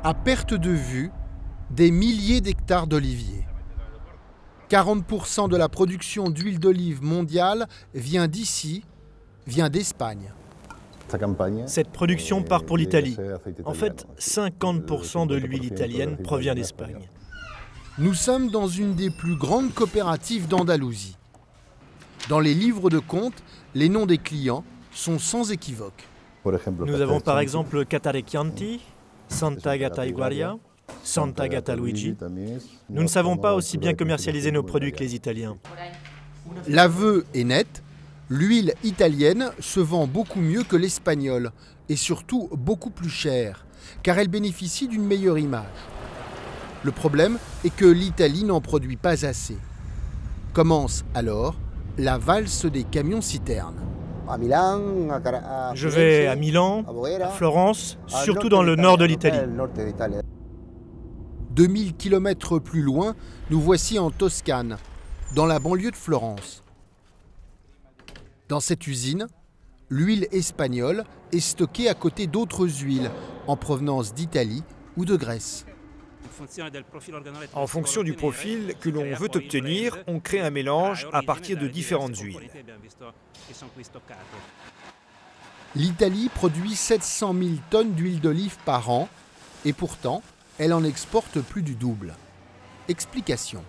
À perte de vue, des milliers d'hectares d'oliviers. 40% de la production d'huile d'olive mondiale vient d'ici, vient d'Espagne. Cette production part pour l'Italie. En fait, 50% de l'huile italienne provient d'Espagne. Nous sommes dans une des plus grandes coopératives d'Andalousie. Dans les livres de compte, les noms des clients sont sans équivoque. Nous avons par exemple Cattare Chianti, Santa Agata Iguaria, Santa Agata Luigi. Nous ne savons pas aussi bien commercialiser nos produits que les Italiens. L'aveu est net, l'huile italienne se vend beaucoup mieux que l'espagnole et surtout beaucoup plus cher, car elle bénéficie d'une meilleure image. Le problème est que l'Italie n'en produit pas assez. Commence alors la valse des camions-citernes. Je vais à Milan, à Florence, surtout dans le nord de l'Italie. 2000 km plus loin, nous voici en Toscane, dans la banlieue de Florence. Dans cette usine, l'huile espagnole est stockée à côté d'autres huiles en provenance d'Italie ou de Grèce. En fonction du profil que l'on veut obtenir, on crée un mélange à partir de différentes huiles. L'Italie produit 700 000 tonnes d'huile d'olive par an et pourtant, elle en exporte plus du double. Explication.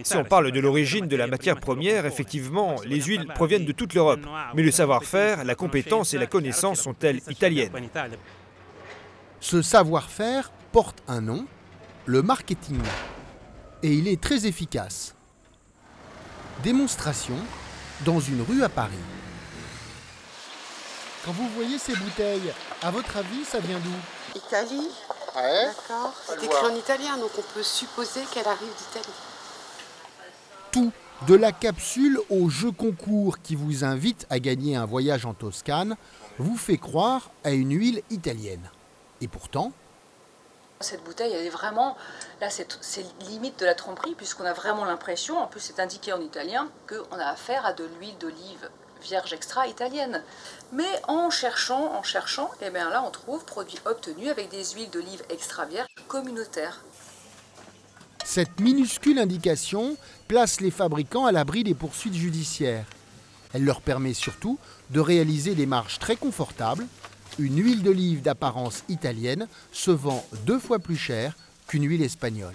Si on parle de l'origine de la matière première, effectivement, les huiles proviennent de toute l'Europe. Mais le savoir-faire, la compétence et la connaissance sont-elles italiennes? Ce savoir-faire porte un nom, le marketing. Et il est très efficace. Démonstration dans une rue à Paris. Quand vous voyez ces bouteilles, à votre avis, ça vient d'où? Italie. Ouais. D'accord. C'est écrit en italien, donc on peut supposer qu'elle arrive d'Italie. Tout, de la capsule au jeu concours qui vous invite à gagner un voyage en Toscane, vous fait croire à une huile italienne. Et pourtant... Cette bouteille, elle est vraiment... Là, c'est limite de la tromperie, puisqu'on a vraiment l'impression, en plus c'est indiqué en italien, qu'on a affaire à de l'huile d'olive vierge extra italienne. Mais en cherchant, et bien là on trouve produits obtenus avec des huiles d'olive extra vierge communautaires. Cette minuscule indication place les fabricants à l'abri des poursuites judiciaires. Elle leur permet surtout de réaliser des marges très confortables. Une huile d'olive d'apparence italienne se vend 2 fois plus cher qu'une huile espagnole.